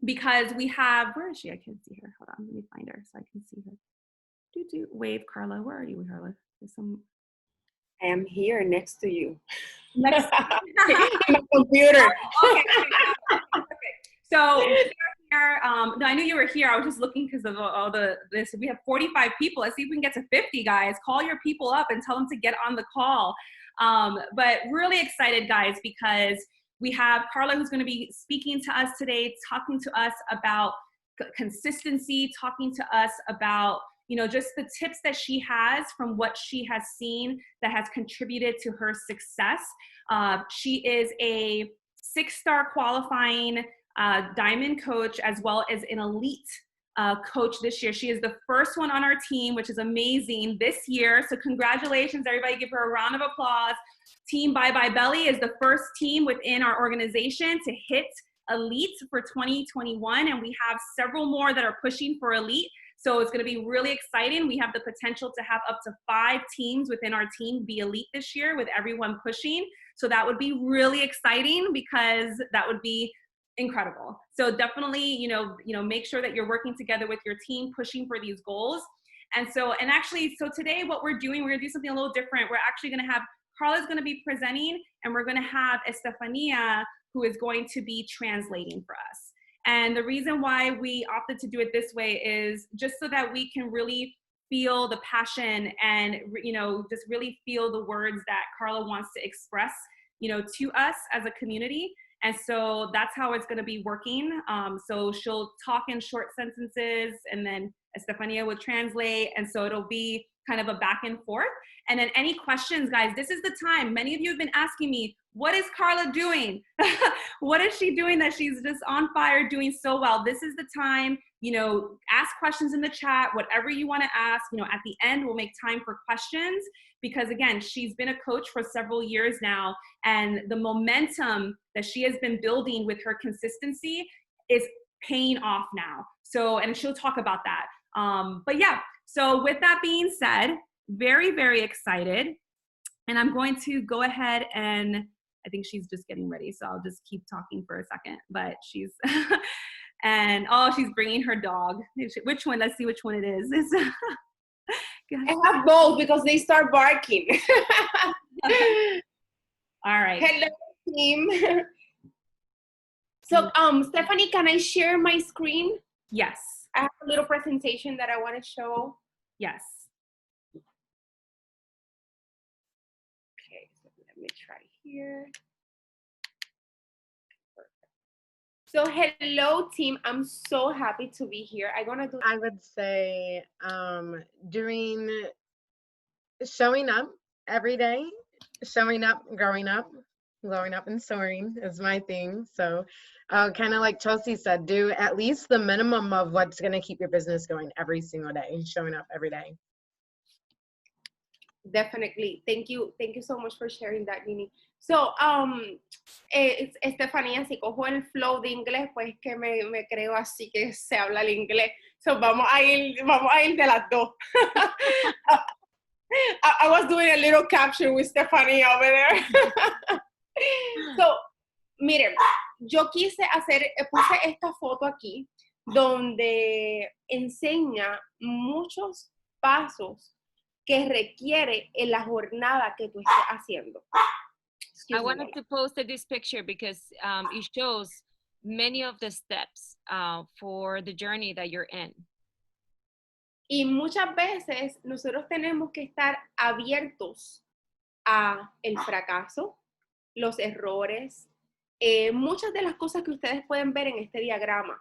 because we have, where is she? I can't see her. Hold on, let me find her so I can see her. Wave, Karla. Where are you, Karla? There's some. I am here next to you. Next. In my computer. Okay. So here, no, I knew you were here. I was just looking because of all this. We have 45 people. Let's see if we can get to 50, guys. Call your people up and tell them to get on the call. But really excited, guys, because we have Karla who's going to be speaking to us today, talking to us about consistency, talking to us about, you know, just the tips that she has from what she has seen that has contributed to her success. She is a 6-star qualifying diamond coach, as well as an elite coach this year. She is the first one on our team, which is amazing this year. So congratulations, everybody. Give her a round of applause. Team Bye Bye Belly is the first team within our organization to hit elite for 2021. And we have several more that are pushing for elite. So it's going to be really exciting. We have the potential to have up to 5 teams within our team be elite this year with everyone pushing. So that would be really exciting because that would be incredible. So definitely, you know, make sure that you're working together with your team, pushing for these goals. And actually, today what we're doing, we're going to do something a little different. We're actually going to have, Karla's going to be presenting, and we're going to have Estefania, who is going to be translating for us. And the reason why we opted to do it this way is just so that we can really feel the passion and, you know, just really feel the words that Karla wants to express, you know, to us as a community. And so that's how it's going to be working. So she'll talk in short sentences, and then Estefania will translate. And so it'll be kind of a back and forth. And then any questions, guys, this is the time. Many of you have been asking me, what is Karla doing? What is she doing that she's just on fire, doing so well? This is the time, you know, ask questions in the chat, whatever you want to ask. You know, at the end, we'll make time for questions because, again, she's been a coach for several years now, and the momentum that she has been building with her consistency is paying off now. So, and she'll talk about that. But yeah, so with that being said, very, very excited. And I'm going to go ahead and I think she's just getting ready. So I'll just keep talking for a second, but she's, and oh, she's bringing her dog. Which one? Let's see which one it is. I have both because they start barking. All right. Hello, team. So, Stephanie, can I share my screen? Yes. I have a little presentation that I want to show. Yes. Okay, so let me try here. So hello team, I'm so happy to be here. I would say doing showing up every day, showing up, growing up and soaring is my thing. So kind of like Chelsea said, do at least the minimum of what's going to keep your business going every single day, showing up every day. Definitely. Thank you so much for sharing that, Nini. So, Estefanía, si cojo el flow de inglés, pues que me creo así que se habla el inglés. So, vamos a ir de las dos. I was doing a little caption with Stephanie over there. So, miren, yo puse esta foto aquí donde enseña muchos pasos que requiere en la jornada que tú estés haciendo. I wanted to post this picture because it shows many of the steps for the journey that you're in. Y muchas veces nosotros tenemos que estar abiertos a el fracaso, los errores, muchas de las cosas que ustedes pueden ver en este diagrama.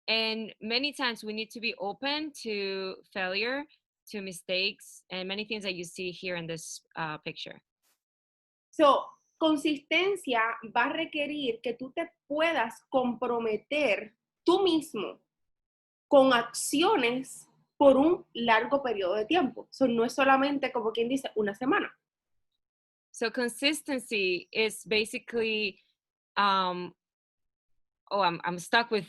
And many times we need to be open to failure, to mistakes, and many things that you see here in this picture. So, consistencia va a requerir que tú te puedas comprometer tú mismo con acciones por un largo periodo de tiempo. So, no es solamente como quien dice una semana. So consistency is basically, I'm stuck with.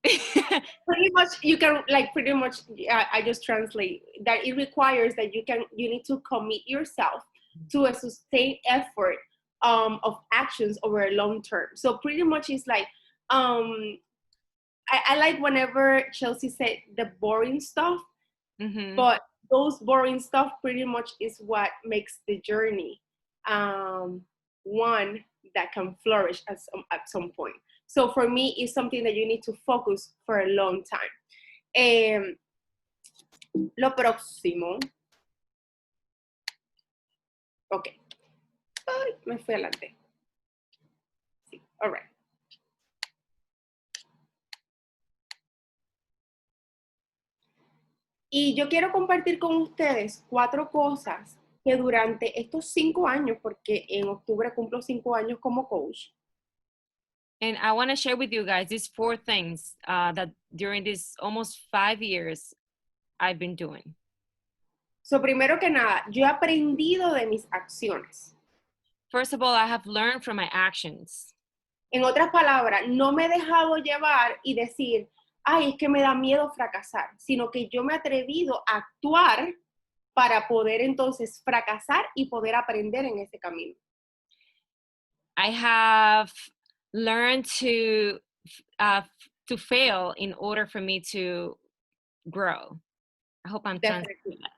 Pretty much, you can I just translate that it requires that you need to commit yourself to a sustained effort of actions over a long term. So pretty much it's like I like whenever Chelsea said the boring stuff, Mm-hmm. but those boring stuff pretty much is what makes the journey one that can flourish at some point. So for me, it's something that you need to focus for a long time. Lo próximo. Ok. Ay, me fui adelante. Sí, all right. Y yo quiero compartir con ustedes 4 cosas que durante estos 5 años, porque en octubre cumplo 5 años como coach. And I want to share with you guys these 4 things that during these almost 5 years I've been doing. So, primero que nada, yo he aprendido de mis acciones. First of all, I have learned from my actions. En otras palabras, no me he dejado llevar y decir, ay, es que me da miedo fracasar, sino que yo me he atrevido a actuar para poder entonces fracasar y poder aprender en ese camino. I have learned to fail in order for me to grow. I hope I'm translating that.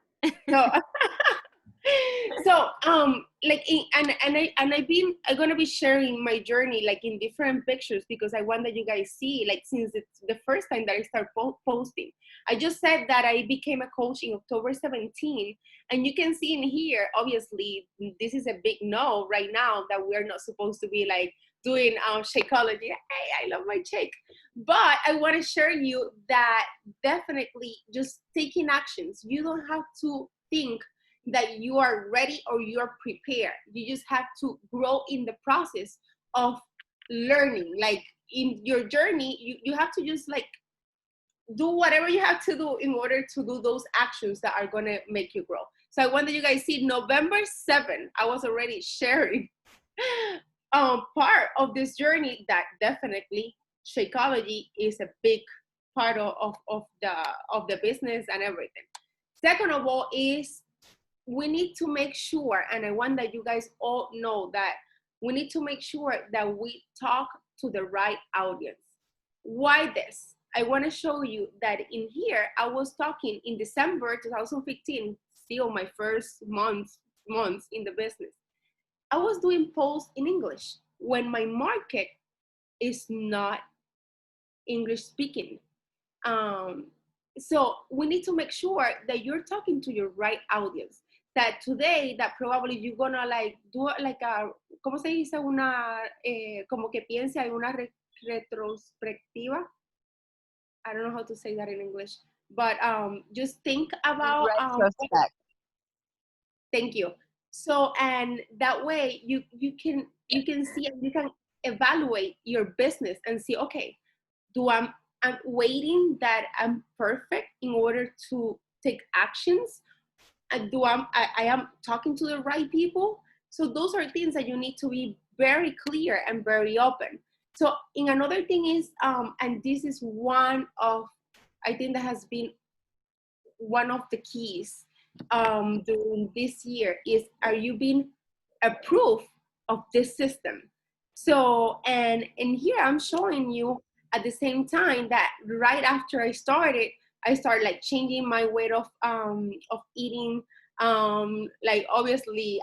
So, like, I'm gonna be sharing my journey like in different pictures because I want that you guys see, like, since it's the first time that I start posting. I just said that I became a coach in October 17, and you can see in here, obviously, this is a big no right now that we're not supposed to be like doing Shakeology. Hey, I love my shake. But I want to share you that definitely just taking actions. You don't have to think that you are ready or you are prepared. You just have to grow in the process of learning. Like in your journey, you have to just like do whatever you have to do in order to do those actions that are going to make you grow. So I want that you guys see November 7th, I was already sharing part of this journey that definitely Shakeology is a big part of the business and everything. Second of all is we need to make sure, and I want that you guys all know that we need to make sure that we talk to the right audience. Why this? I want to show you that in here, I was talking in December 2015, still my first months in the business. I was doing posts in English when my market is not English speaking. So we need to make sure that you're talking to your right audience. That today, that probably you're gonna like do like a, ¿cómo se dice? Una, como que piense en una retrospectiva. I don't know how to say that in English, but just think about. Retrospect. Thank you. So, and that way you can see and you can evaluate your business and see, okay, I'm waiting that I'm perfect in order to take actions. I am talking to the right people. So those are things that you need to be very clear and very open. So in another thing is, and this is one of, I think that has been one of the keys during this year is, are you being approved of this system? So, and in here I'm showing you at the same time that right after I started like changing my way of eating. Like obviously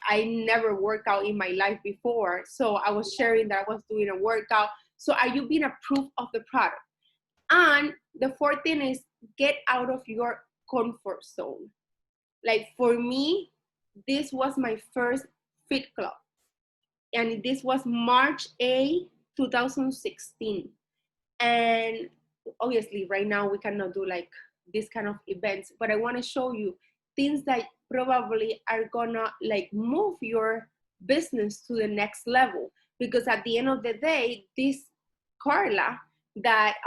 I never worked out in my life before. So I was sharing that I was doing a workout. So are you being approved of the product? And the fourth thing is get out of your comfort zone. Like for me, this was my first fit club. And this was March 8, 2016. And obviously right now we cannot do like this kind of events, but I want to show you things that probably are gonna like move your business to the next level. Because at the end of the day, this Karla that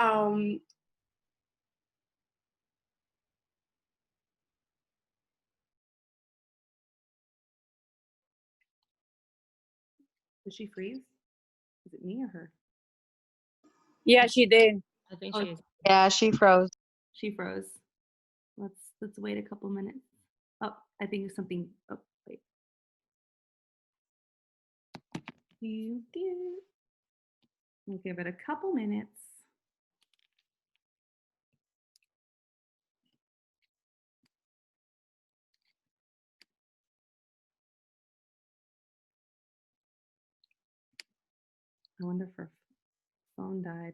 Did she freeze? Is it me or her? Yeah, she did. I think Oh, she is. Yeah, she froze. she froze. Let's wait a couple minutes. Oh, I think it's something. Oh, wait. We'll give it a couple minutes. I wonder if her phone died.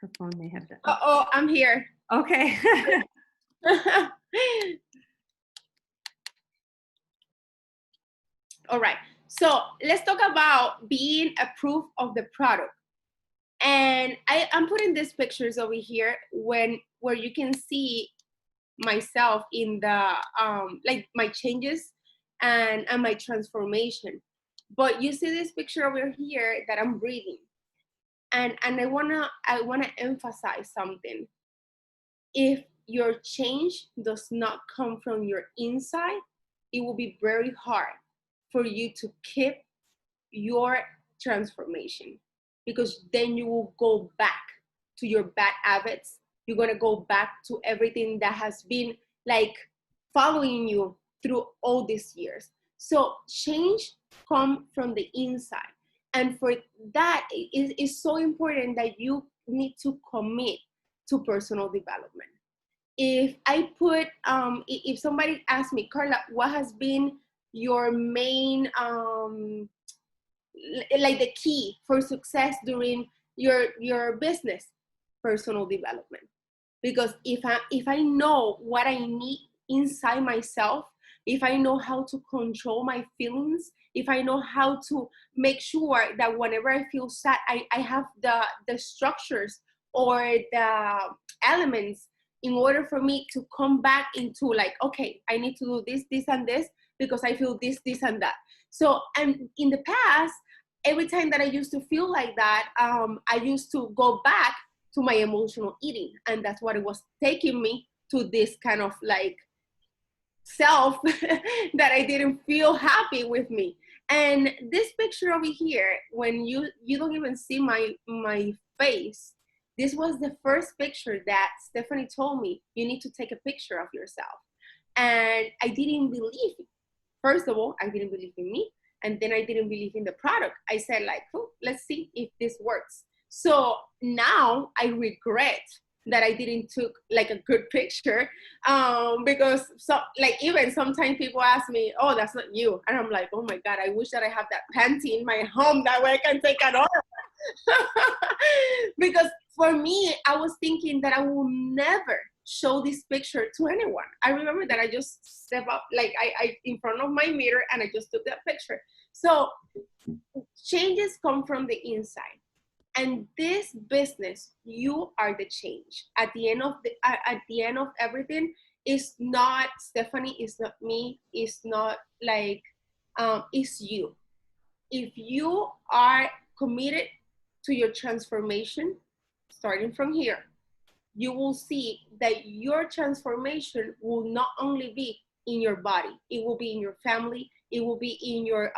Her phone may have died. Oh, I'm here. Okay. All right. So let's talk about being a proof of the product. And I'm putting these pictures over here where you can see myself in the like my changes and my transformation. But you see this picture over here that I'm breathing. And I wanna emphasize something. If your change does not come from your inside, it will be very hard for you to keep your transformation, because then you will go back to your bad habits. You're going to go back to everything that has been like following you through all these years. So change comes from the inside. And for that, it is so important that you need to commit to personal development. If I put, if somebody asks me, Karla, what has been your main like the key for success during your business? Personal development. Because if I know what I need inside myself, if I know how to control my feelings, if I know how to make sure that whenever I feel sad, I have the structures or the elements in order for me to come back into like, okay, I need to do this and this because I feel this and that. So, and in the past, every time that I used to feel like that, I used to go back to my emotional eating. And that's what it was taking me to this kind of like self that I didn't feel happy with me. And this picture over here, when you don't even see my face, this was the first picture that Stephanie told me, you need to take a picture of yourself. And I didn't believe it. First of all, I didn't believe in me. And then I didn't believe in the product. I said like, oh, let's see if this works. So now I regret that I didn't took like a good picture, because so like even sometimes people ask me, oh, that's not you. And I'm like, oh my God, I wish that I have that panty in my home. That way I can take an order. Because for me, I was thinking that I will never show this picture to anyone. I remember that I just step up like I in front of my mirror and I just took that picture. So changes come from the inside. And this business, you are the change. At the end of everything, it's not Stephanie, it's not me, it's not like it's you. If you are committed to your transformation, starting from here, you will see that your transformation will not only be in your body, it will be in your family, it will be in your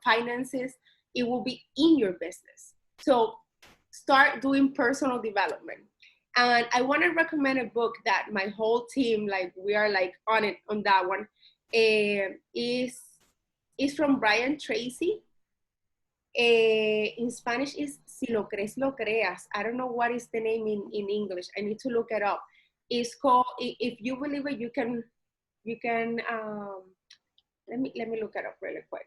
finances, it will be in your business. So start doing personal development. And I want to recommend a book that my whole team, like we are like on it, on that one. Is from Brian Tracy. In Spanish is Si lo crees, lo creas. I don't know what is the name in English. I need to look it up. It's called, If You Believe It, You Can, let me look it up really quick.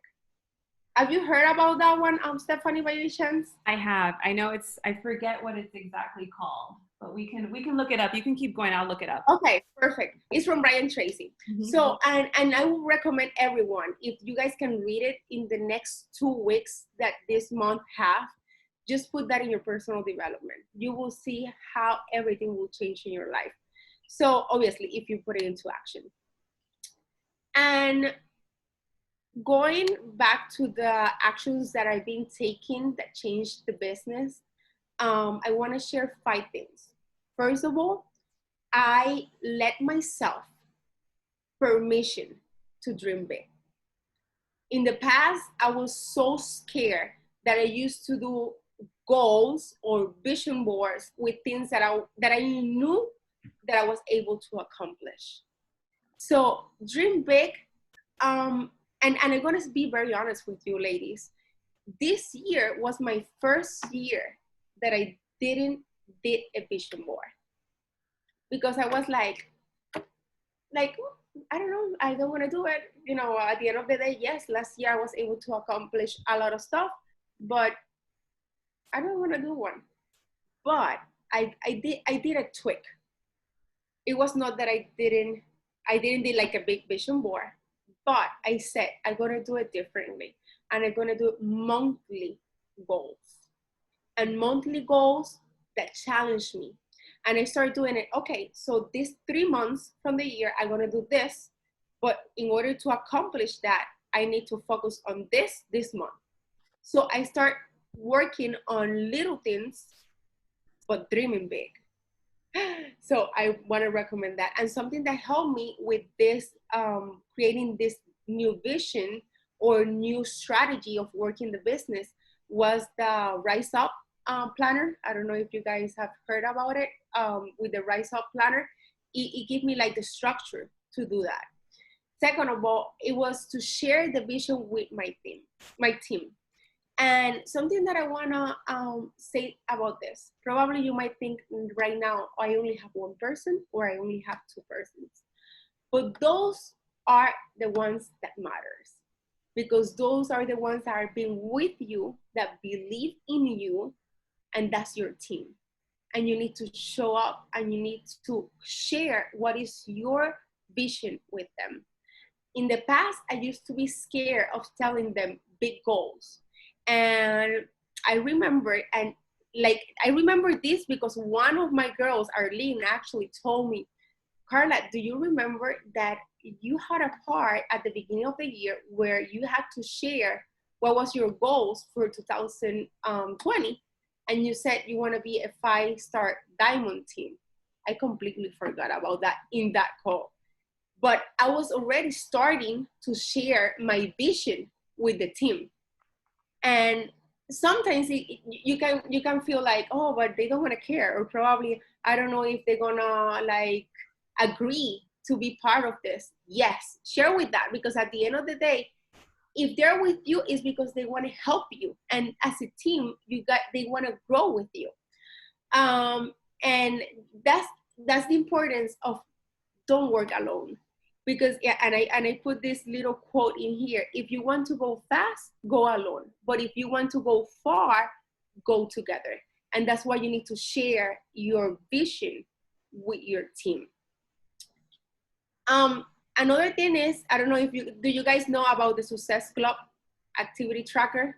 Have you heard about that one, Stephanie, by any chance? I have. I know I forget what it's exactly called, but we can look it up. You can keep going. I'll look it up. Okay, perfect. It's from Brian Tracy. Mm-hmm. So, and I would recommend everyone, if you guys can read it in the next 2 weeks that this month have, just put that in your personal development. You will see how everything will change in your life. So obviously, if you put it into action. And going back to the actions that I've been taking that changed the business, I want to share 5 things. First of all, I let myself permission to dream big. In the past, I was so scared that I used to do goals or vision boards with things that I knew that I was able to accomplish. So dream big and I'm going to be very honest with you, ladies. This year was my first year that I did a vision board, because I was like, I don't know, I don't want to do it. You know, at the end of the day, yes, last year I was able to accomplish a lot of stuff, but I don't want to do one. But I did a tweak. It was not that I didn't do like a big vision board, but I said I'm gonna do it differently, and I'm gonna do monthly goals, and monthly goals that challenge me. And I started doing it. Okay, so these 3 months from the year, I'm gonna do this, but in order to accomplish that, I need to focus on this month. So I start working on little things, but dreaming big. So I want to recommend that. And something that helped me with this, creating this new vision or new strategy of working the business, was the Rise Up planner. I don't know if you guys have heard about it. With the Rise Up planner, it gave me like the structure to do that. Second of all, it was to share the vision with my team. And something that I wanna say about this, probably you might think right now, I only have one person or I only have two persons. But those are the ones that matters, because those are the ones that are being with you, that believe in you, and that's your team. And you need to show up and you need to share what is your vision with them. In the past, I used to be scared of telling them big goals. And I remember this because one of my girls, Arlene, actually told me, Karla, do you remember that you had a part at the beginning of the year where you had to share what was your goals for 2020? And you said you want to be a 5-star diamond team. I completely forgot about that in that call. But I was already starting to share my vision with the team. And sometimes you can feel like, oh, but they don't want to care, or probably I don't know if they're gonna like agree to be part of this. Yes, share with that, because at the end of the day, if they're with you, it's because they want to help you, and as a team, they want to grow with you. And that's the importance of don't work alone. Because yeah, and I put this little quote in here: if you want to go fast, go alone, but if you want to go far, go together. And that's why you need to share your vision with your team. Another thing is, I don't know if you guys know about the Success Club activity tracker?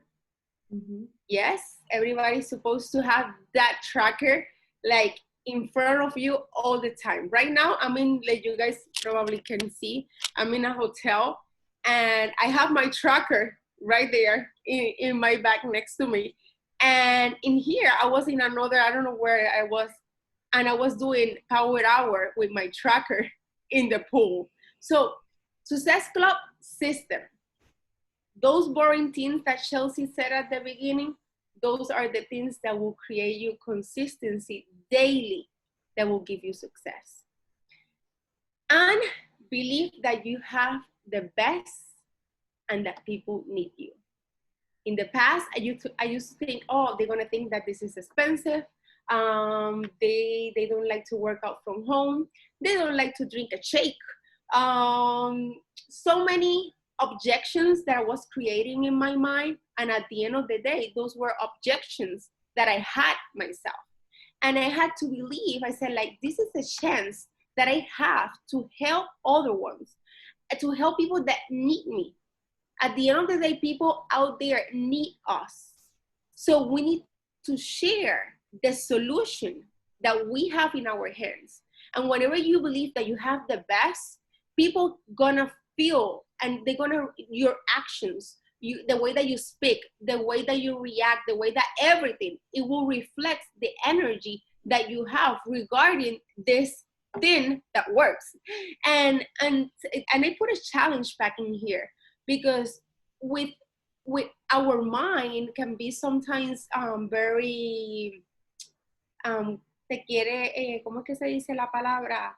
Mm-hmm. Yes, everybody's supposed to have that tracker like in front of you all the time. Right now, I'm in, like you guys probably can see, I'm in a hotel and I have my tracker right there in my bag next to me. And in here, I was in another, I don't know where I was, and I was doing power hour with my tracker in the pool. So Success Club system. Those boring things that Chelsea said at the beginning, those are the things that will create you consistency daily, that will give you success. And believe that you have the best and that people need you. In the past, I used to think, oh, they're gonna think that this is expensive. They don't like to work out from home. They don't like to drink a shake. So many objections that I was creating in my mind, and at the end of the day, those were objections that I had myself. And I had to believe, I said, like, this is a chance that I have to help other ones, to help people that need me. At the end of the day, people out there need us. So we need to share the solution that we have in our hands. And whenever you believe that you have the best, people gonna feel, and they're gonna, your actions, the way that you speak, the way that you react, the way that everything, it will reflect the energy that you have regarding this thing that works. And I put a challenge back in here, because with our mind can be sometimes very te quiere, ¿cómo es que se dice la palabra?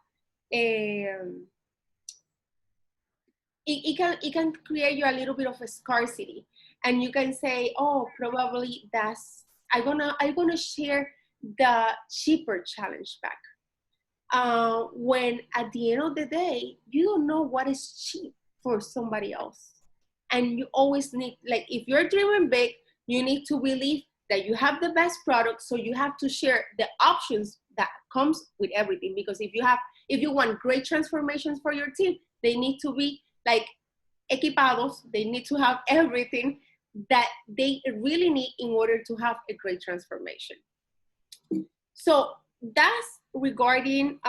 it can create you a little bit of a scarcity, and you can say, oh, probably that's I'm gonna share the cheaper challenge back. When at the end of the day, you don't know what is cheap for somebody else. And you always need, like, if you're dreaming big, you need to believe that you have the best product. So you have to share the options that comes with everything. Because if you want great transformations for your team, they need to be like equipados. They need to have everything that they really need in order to have a great transformation. So that's regarding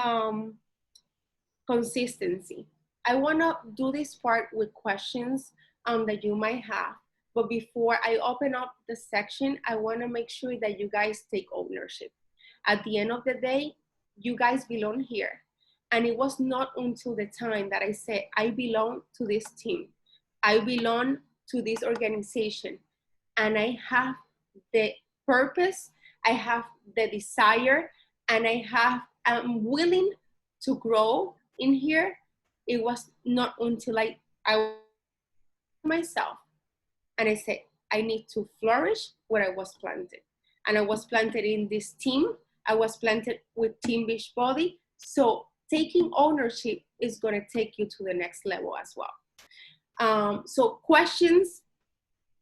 consistency. I want to do this part with questions that you might have. But before I open up the section, I want to make sure that you guys take ownership. At the end of the day, you guys belong here. And it was not until the time that I said, I belong to this team. I belong to this organization. And I have the purpose, I have the desire, and I'm willing to grow in here. It was not until I myself and I said, I need to flourish where I was planted. And I was planted in this team. I was planted with Team Beachbody. So taking ownership is going to take you to the next level as well. So questions,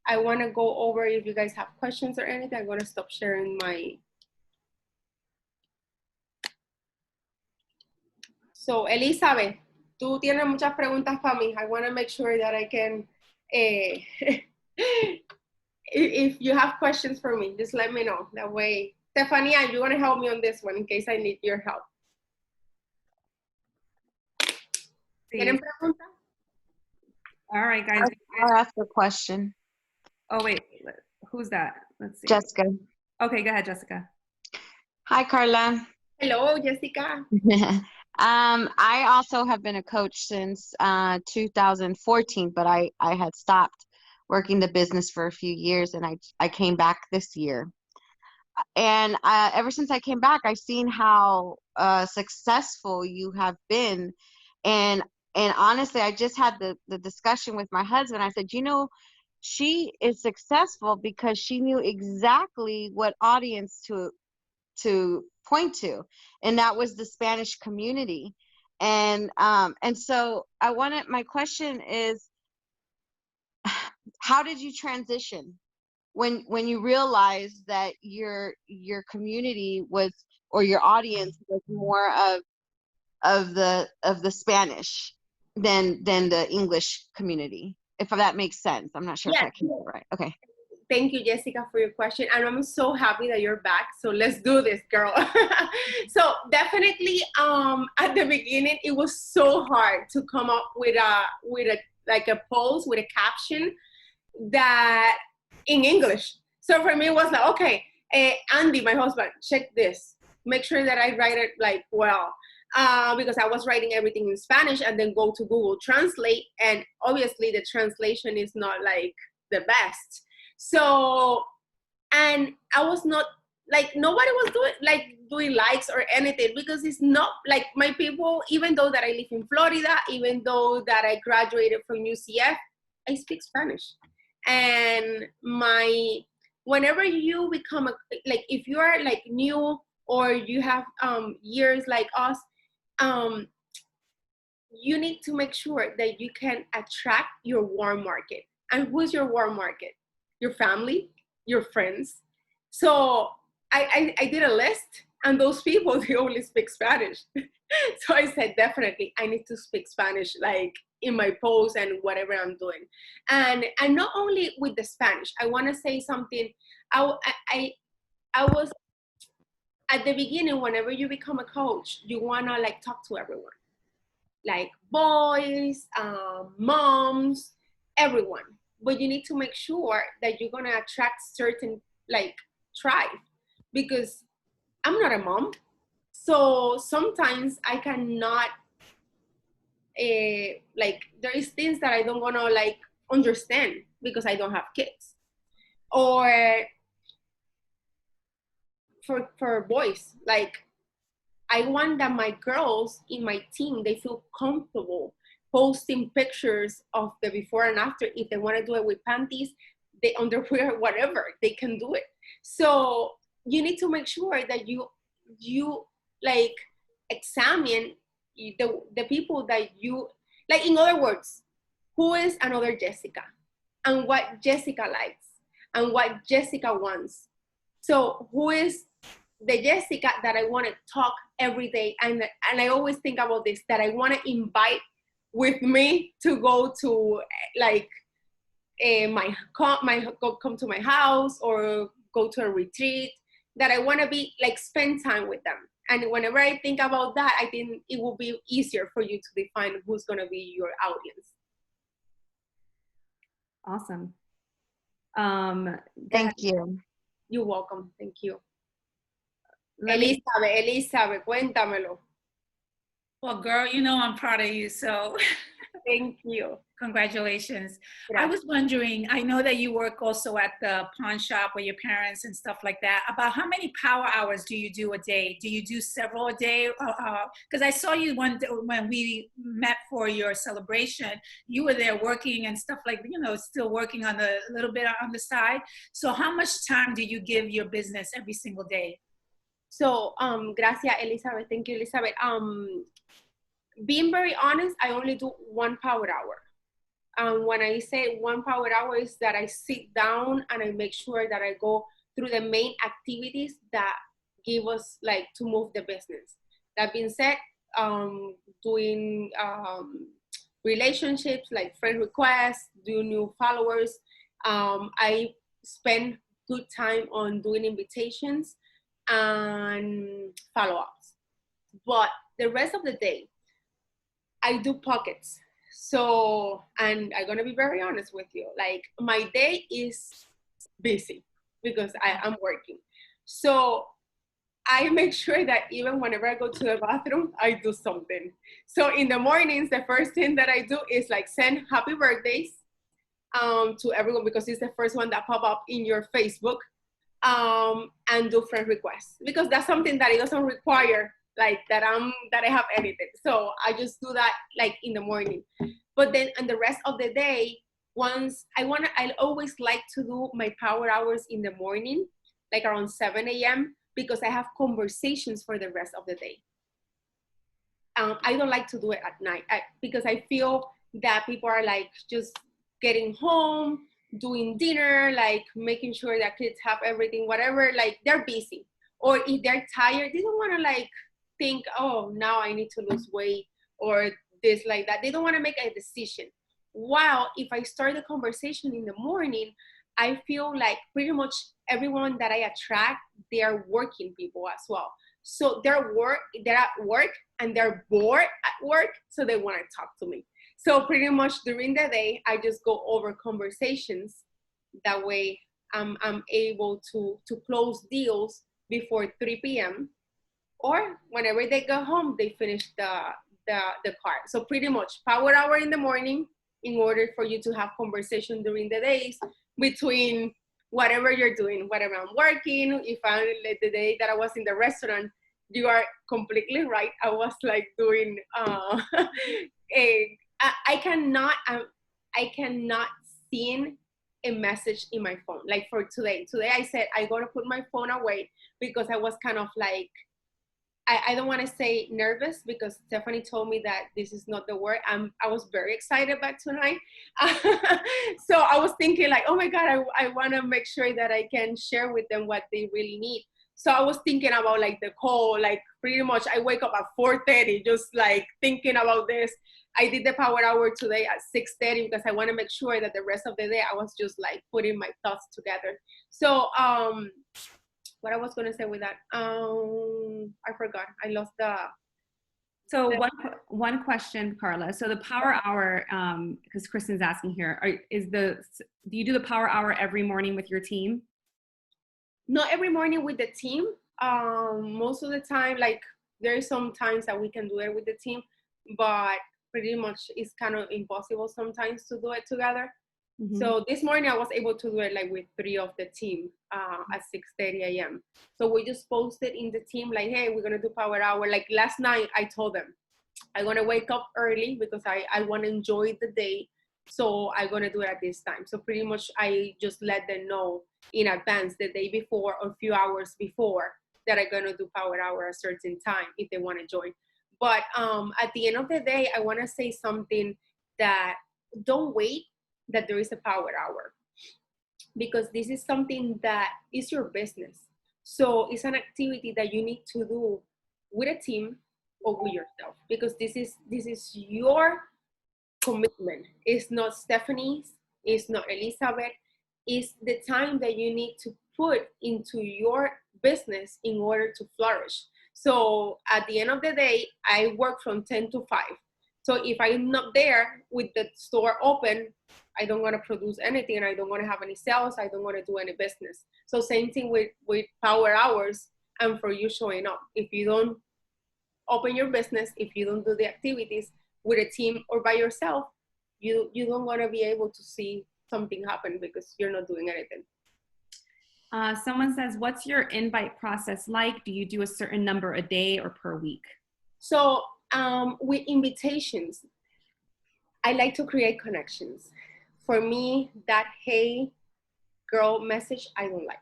I want to go over if you guys have questions or anything. I'm going to stop sharing my. So Elizabeth, tú tienes muchas preguntas para mí. I want to make sure that I can, if you have questions for me, just let me know. That way, Stefania, you want to help me on this one in case I need your help. ¿Tienen preguntas? All right, guys. I'll ask a question. Oh, wait. Who's that? Let's see. Jessica. Okay, go ahead, Jessica. Hi, Carla. Hello, Jessica. I also have been a coach since 2014, but I had stopped working the business for a few years, and I came back this year. And ever since I came back, I've seen how successful you have been. And honestly, I just had the discussion with my husband. I said, she is successful because she knew exactly what audience to point to, and that was the Spanish community. And so my question is, how did you transition when you realized that your community was, or your audience was more of the Spanish than the English community, if that makes sense? I'm not sure if that came out right. Okay. Thank you, Jessica, for your question. And I'm so happy that you're back. So let's do this, girl. So definitely, at the beginning, it was so hard to come up with a post with a caption that in English. So for me, it was like, okay, Andy, my husband, check this. Make sure that I write it like well. Because I was writing everything in Spanish and then go to Google Translate. And obviously the translation is not like the best. So, and I was not, like, nobody was doing likes or anything, because it's not like my people, even though that I live in Florida, even though that I graduated from UCF, I speak Spanish. And whenever you become if you are like new or you have years like us, you need to make sure that you can attract your warm market. And who's your warm market? Your family, your friends. So I did a list, and those people, they only speak Spanish. So I said, definitely, I need to speak Spanish, like in my posts and whatever I'm doing. And not only with the Spanish, I want to say something. I was, at the beginning, whenever you become a coach, you want to like talk to everyone, like boys, moms, everyone. But you need to make sure that you're going to attract certain like tribe, because I'm not a mom. So sometimes I cannot, there is things that I don't want to like understand because I don't have kids. Or for boys, like I want that my girls in my team, they feel comfortable posting pictures of the before and after. If they want to do it with panties, the underwear, whatever, they can do it. So you need to make sure that you like examine the people that you like. In other words, who is another Jessica, and what Jessica likes, and what Jessica wants. So who is the Jessica that I want to talk every day, and I always think about this, that I want to invite with me to go to like come to my house or go to a retreat, that I want to be like spend time with them. And whenever I think about that, I think it will be easier for you to define who's going to be your audience. Awesome. Thank you. You're welcome. Thank you. Let me- Elizabeth, cuéntamelo. Well, girl, you know I'm proud of you, so Thank you. congratulations. I Gracias. was wondering, I know that you work also at the pawn shop with your parents and stuff like that. About how many power hours do you do a day? Do you do several a day? Because I saw you when we met for your celebration, you were there working and stuff like, you know, still working on a little bit on the side. So how much time do you give your business every single day? So, gracias, Elizabeth. Thank you, Elizabeth. Being very honest, I only do 1 power hour. When I say 1 power hour, is that I sit down and I make sure that I go through the main activities that give us like to move the business. That being said, doing relationships like friend requests, do new followers. I spend good time on doing invitations and follow-ups. But the rest of the day, I do pockets. So, and I'm gonna be very honest with you, like my day is busy because I'm working. So I make sure that even whenever I go to the bathroom, I do something. So in the mornings, the first thing that I do is like send happy birthdays to everyone, because it's the first one that pop up in your Facebook, and do friend requests, because that's something that it doesn't require like that I have anything. So I just do that like in the morning. But then and the rest of the day, once I always like to do my power hours in the morning, like around 7 a.m. because I have conversations for the rest of the day. I don't like to do it at night because I feel that people are like just getting home, doing dinner, like making sure that kids have everything, whatever, like they're busy. Or if they're tired, they don't want to like think, oh, now I need to lose weight or this, like that. They don't want to make a decision. While if I start the conversation in the morning, I feel like pretty much everyone that I attract, they are working people as well. So they're at work and they're bored at work, so they want to talk to me. So pretty much during the day, I just go over conversations. That way I'm able to close deals before 3 p.m. Or whenever they go home, they finish the card. So pretty much power hour in the morning in order for you to have conversation during the days between whatever you're doing, whatever I'm working. If I like the day that I was in the restaurant, you are completely right. I was like doing I cannot see a message in my phone. Like for today I said I'm gonna put my phone away because I was kind of like, I don't want to say nervous, because Stephanie told me that this is not the word. I was very excited about tonight. So I was thinking like, oh my God, I want to make sure that I can share with them what they really need. So I was thinking about like the call, like pretty much I wake up at 4:30, just like thinking about this. I did the power hour today at 6:30 because I want to make sure that the rest of the day I was just like putting my thoughts together. So, what I was going to say with that, I forgot. I lost the. So one question, Karla. So the power hour, because Kristen's asking here, do you do the power hour every morning with your team? Not every morning with the team. Most of the time, like there is some times that we can do it with the team, but pretty much it's kind of impossible sometimes to do it together. Mm-hmm. So this morning I was able to do it like with 3 of the team at 6:30 a.m. So we just posted in the team like, hey, we're gonna do power hour. Like last night I told them, I'm gonna wake up early because I want to enjoy the day. So I'm gonna do it at this time. So pretty much I just let them know in advance the day before or a few hours before that I'm gonna do power hour at a certain time if they want to join. But at the end of the day, I want to say something that don't wait that there is a power hour, because this is something that is your business. So it's an activity that you need to do with a team or with yourself, because this is your commitment. It's not Stephanie's, it's not Elizabeth. It's the time that you need to put into your business in order to flourish. So at the end of the day, I work from 10 to 5. So if I'm not there with the store open, I don't want to produce anything. I don't want to have any sales. I don't want to do any business. So same thing with power hours and for you showing up. If you don't open your business, if you don't do the activities with a team or by yourself, you don't want to be able to see something happen because you're not doing anything. Someone says, what's your invite process like? Do you do a certain number a day or per week? So with invitations, I like to create connections. For me, that hey girl message, I don't like.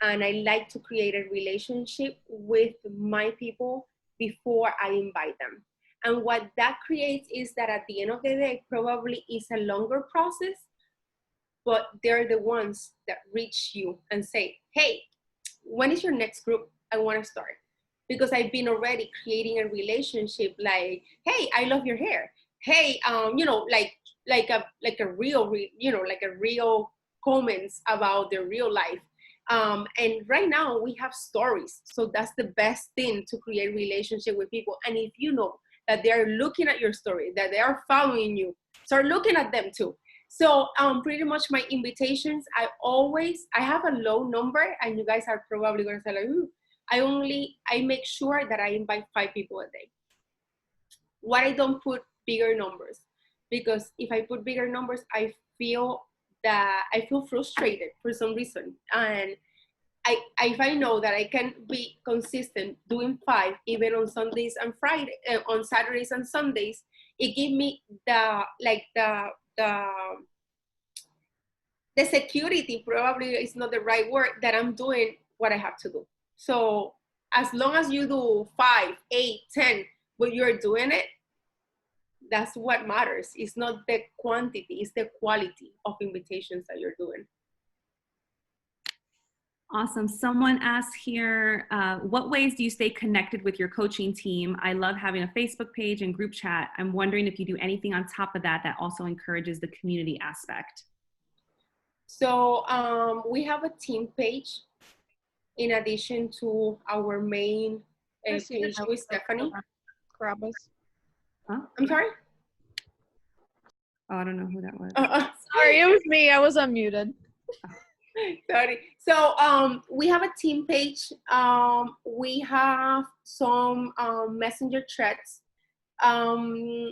And I like to create a relationship with my people before I invite them. And what that creates is that at the end of the day, probably is a longer process, but they're the ones that reach you and say, hey, when is your next group? I want to start. Because I've been already creating a relationship like, hey, I love your hair. Hey, like a real comments about their real life. And right now we have stories. So that's the best thing to create relationship with people. And if you know that they're looking at your story, that they are following you, start looking at them too. So pretty much my invitations, I have a low number, and you guys are probably gonna say like, I make sure that I invite 5 people a day. Why I don't put bigger numbers? Because if I put bigger numbers, I feel frustrated for some reason. And if I know that I can be consistent doing 5, even on Sundays and Friday, on Saturdays and Sundays, it gives me the security, probably is not the right word, that I'm doing what I have to do. So as long as you do 5, 8, 10, but you're doing it, that's what matters. It's not the quantity, it's the quality of invitations that you're doing. Awesome. Someone asked here, what ways do you stay connected with your coaching team? I love having a Facebook page and group chat. I'm wondering if you do anything on top of that that also encourages the community aspect. So we have a team page in addition to our main page with Stephanie. Huh? I'm sorry? Oh, I don't know who that was. Sorry, it was me. I was unmuted. Sorry. So we have a team page. We have some messenger threads. And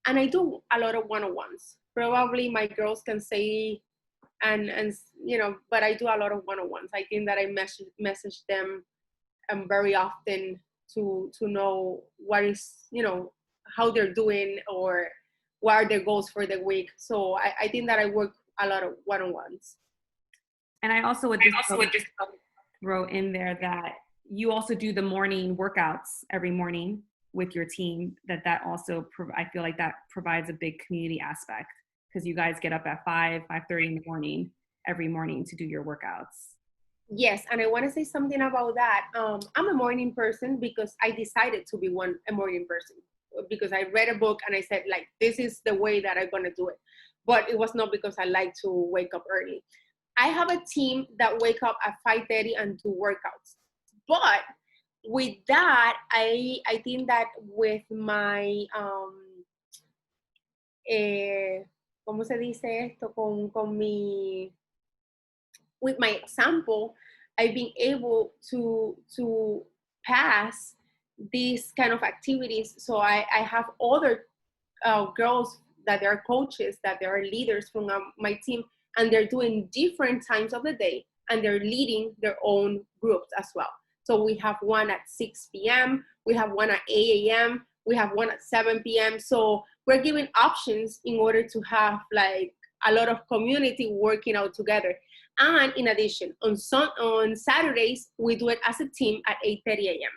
I do a lot of one-on-ones. Probably my girls can say, and but I do a lot of one-on-ones. I think that I message them very often to know what is, how they're doing or what are their goals for the week. So I think that I work a lot of one-on-ones. And I also would just throw in there that you also do the morning workouts every morning with your team. That also, I feel like that provides a big community aspect, because you guys get up at 5:30 in the morning every morning to do your workouts. Yes, and I want to say something about that. I'm a morning person because I decided to be a morning person, because I read a book and I said, like, this is the way that I'm going to do it. But it was not because I like to wake up early. I have a team that wake up at 5:30 and do workouts. But with that, I think that with my, ¿cómo se dice esto? With my example, I've been able to pass these kind of activities. So I have other girls that are coaches, that they are leaders from my team, and they're doing different times of the day, and they're leading their own groups as well. So we have one at 6 p.m., we have one at 8 a.m., We have one at 7 p.m. So we're giving options in order to have like a lot of community working out together. And in addition, on Saturdays, we do it as a team at 8:30 a.m.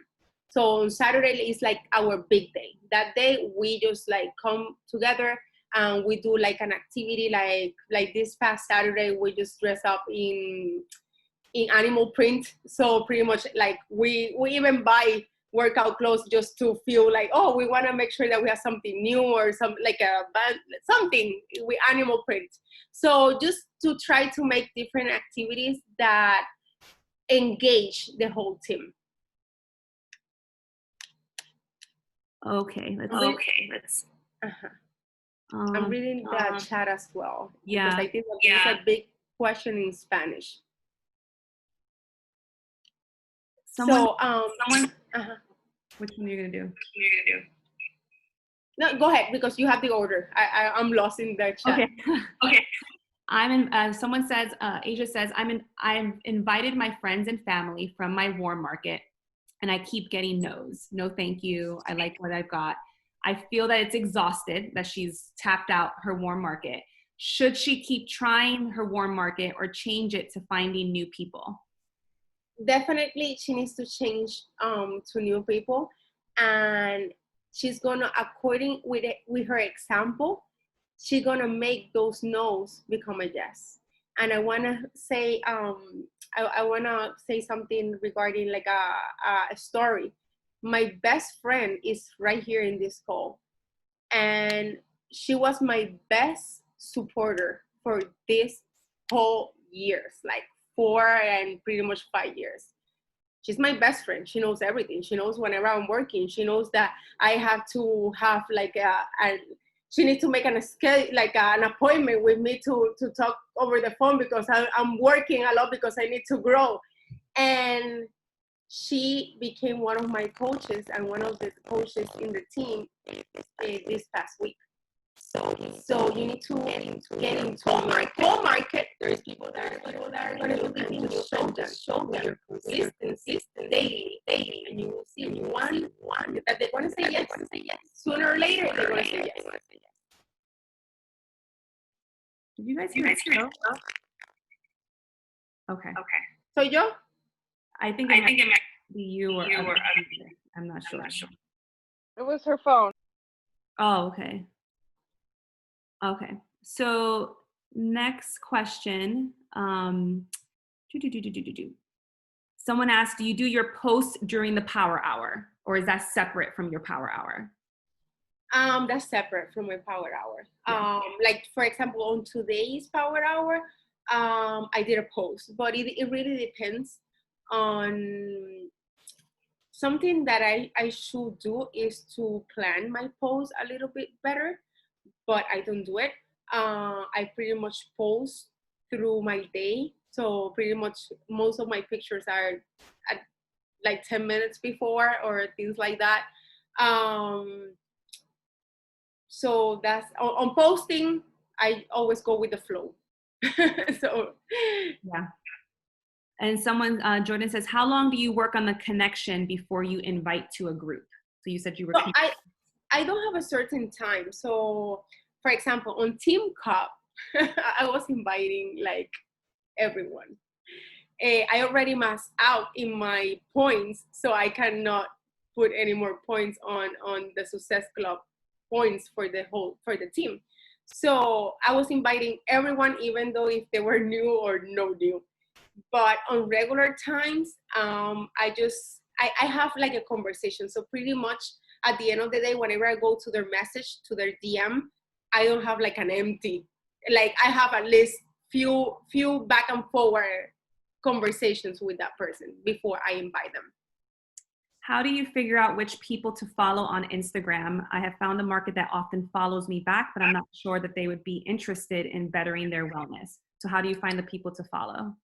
So on Saturday is like our big day. That day we just like come together and we do like an activity like this past Saturday, we just dress up in animal print. So pretty much like we even buy workout clothes just to feel like, oh, we want to make sure that we have something new or some like something with animal print. So just to try to make different activities that engage the whole team. Okay, let's Uh-huh. I'm reading the chat as well. Yeah. Because I think there's a big question in Spanish. Someone, Which one are you gonna do? No, go ahead, because you have the order. I'm lost in the chat. Okay. Someone says, Asia says, I've invited my friends and family from my warm market, and I keep getting no's. No, thank you. I like what I've got. I feel that it's exhausted, that she's tapped out her warm market. Should she keep trying her warm market or change it to finding new people? Definitely, she needs to change to new people, and she's gonna, according with her example, she's gonna make those no's become a yes. And I wanna say, I wanna say something regarding like a story. My best friend is right here in this call, and she was my best supporter for this whole years, like 4 and pretty much 5 years. She's my best friend. She knows everything. She knows whenever I'm working. She knows that I have to have like she needs to make an appointment with me to talk over the phone because I'm working a lot because I need to grow. And she became one of my coaches and one of the coaches in the team this past week. So you need to get into whole market. There's people that are going to do the things, show them your consistency daily, and you will see one that they're going to say yes. Sooner or later, they're going to say yes. Did you guys hear it? Okay. So yo, I think it might be you or other. I'm not sure. It was her phone. Oh, okay. Okay. So next question. Someone asked, do you do your post during the power hour, or is that separate from your power hour? That's separate from my power hour. Like for example, on today's power hour, I did a post, but it really depends on something that I should do is to plan my post a little bit better, but I don't do it. I pretty much post through my day. So pretty much most of my pictures are at like 10 minutes before or things like that. So that's on posting, I always go with the flow. So yeah. And someone, Jordan says, how long do you work on the connection before you invite to a group? So you said you were. So I don't have a certain time. So for example, on Team Cup, I was inviting like everyone. I already maxed out in my points, so I cannot put any more points on the Success Club points for the team. So I was inviting everyone, even though if they were new or no new. But on regular times, I have like a conversation. So pretty much at the end of the day, whenever I go to their message, to their DM, I don't have like an empty, like I have at least few back and forward conversations with that person before I invite them. How do you figure out which people to follow on Instagram? I have found a market that often follows me back, but I'm not sure that they would be interested in bettering their wellness. So how do you find the people to follow?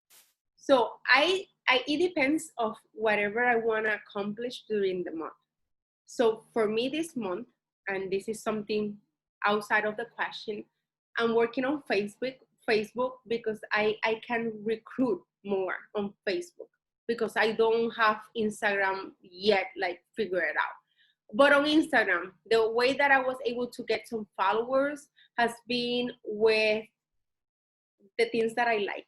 So it depends of whatever I want to accomplish during the month. So for me this month, and this is something outside of the question, I'm working on Facebook because I can recruit more on Facebook because I don't have Instagram yet, like figure it out. But on Instagram, the way that I was able to get some followers has been with the things that I like.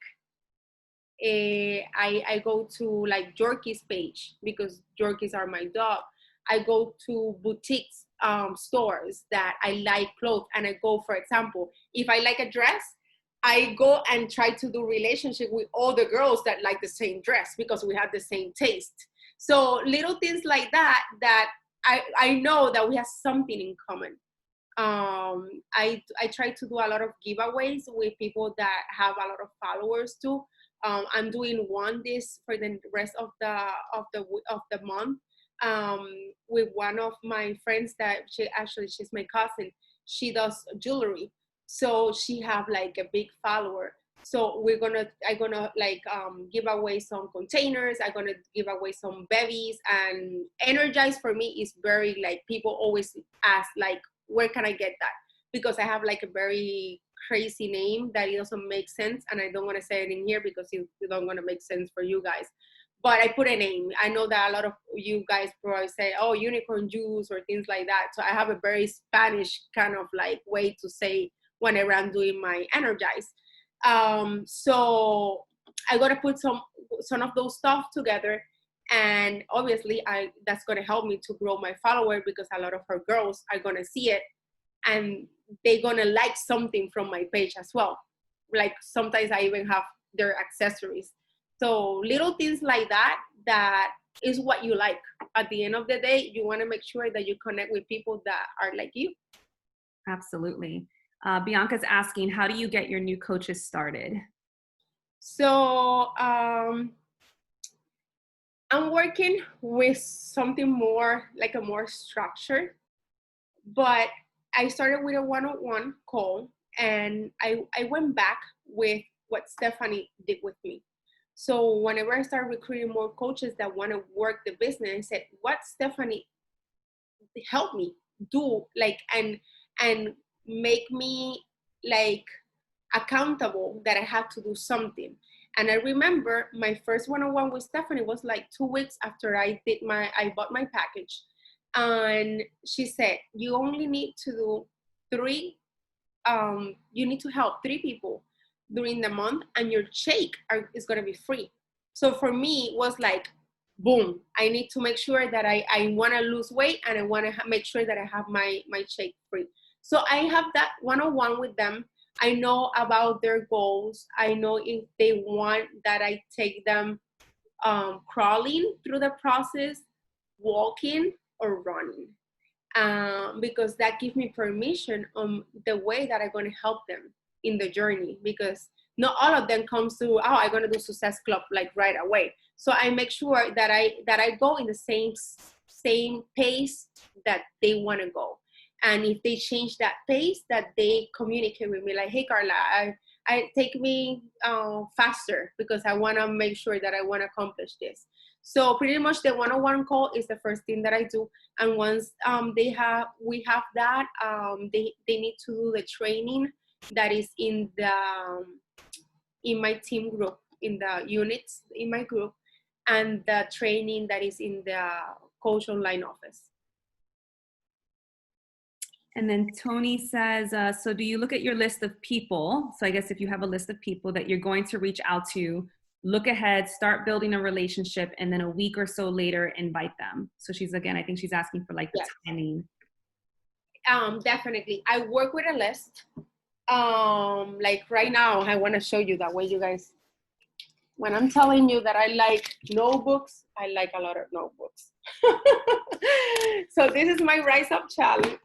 I go to like Yorkie's page because Yorkies are my dog. I go to boutiques, stores that I like clothes, and I go, for example, if I like a dress, I go and try to do relationship with all the girls that like the same dress because we have the same taste. So little things like that, that I know that we have something in common. I try to do a lot of giveaways with people that have a lot of followers too. I'm doing one this for the rest of the month, with one of my friends that she's my cousin. She does jewelry, so she have like a big follower. So I'm gonna like give away some containers. I'm gonna give away some bevies, and Energize for me is very like, people always ask like, where can I get that? Because I have like a very crazy name that it doesn't make sense, and I don't want to say it in here because it don't want to make sense for you guys. But I put a name. I know that a lot of you guys probably say, oh, unicorn juice or things like that. So I have a very Spanish kind of like way to say whenever I'm doing my Energize. So I got to put some of those stuff together, and obviously that's going to help me to grow my follower, because a lot of her girls are going to see it and they're going to like something from my page as well. Like sometimes I even have their accessories. So little things like that, that is what you like. At the end of the day, you want to make sure that you connect with people that are like you. Absolutely. Bianca's asking, how do you get your new coaches started? So I'm working with something more, like a more structured, but I started with a one-on-one call, and I went back with what Stephanie did with me. So whenever I started recruiting more coaches that want to work the business, I said, what Stephanie helped me do, like, and make me like accountable that I had to do something. And I remember my first one-on-one with Stephanie was like 2 weeks after I bought my package. And she said, you only need to do you need to help 3 people during the month, and your shake is going to be free. So for me, it was like, boom, I need to make sure that I want to lose weight, and I want to make sure that I have my shake free. So I have that one-on-one with them. I know about their goals. I know if they want that I take them crawling through the process, walking, or running. Because that gives me permission on the way that I'm going to help them in the journey, because not all of them comes to, oh, I'm going to do Success Club like right away. So I make sure that I go in the same pace that they want to go. And if they change that pace, that they communicate with me like, hey, Karla, I take me faster, because I want to make sure that I want to accomplish this. So pretty much the one-on-one call is the first thing that I do. And once we have that, they need to do the training that is in my team group, in the units in my group, and the training that is in the coach online office. And then Tony says, so do you look at your list of people? So I guess if you have a list of people that you're going to reach out to, look ahead, start building a relationship, and then a week or so later, invite them. So I think she's asking for like the timing. Definitely. I work with a list. Like right now, I want to show you that way, you guys. When I'm telling you that I like notebooks, I like a lot of notebooks. So this is my Rise Up Challenge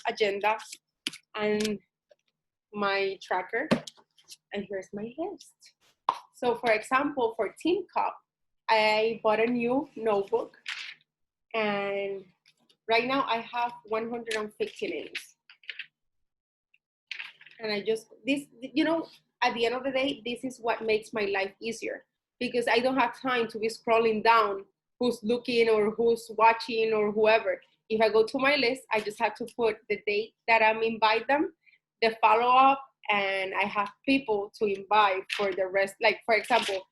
agenda and my tracker, and here's my list. So for example, for Team Cup, I bought a new notebook, and right now I have 150 names. And at the end of the day, this is what makes my life easier, because I don't have time to be scrolling down who's looking or who's watching or whoever. If I go to my list, I just have to put the date that I'm invite them, the follow-up, and I have people to invite for the rest. Like, for example,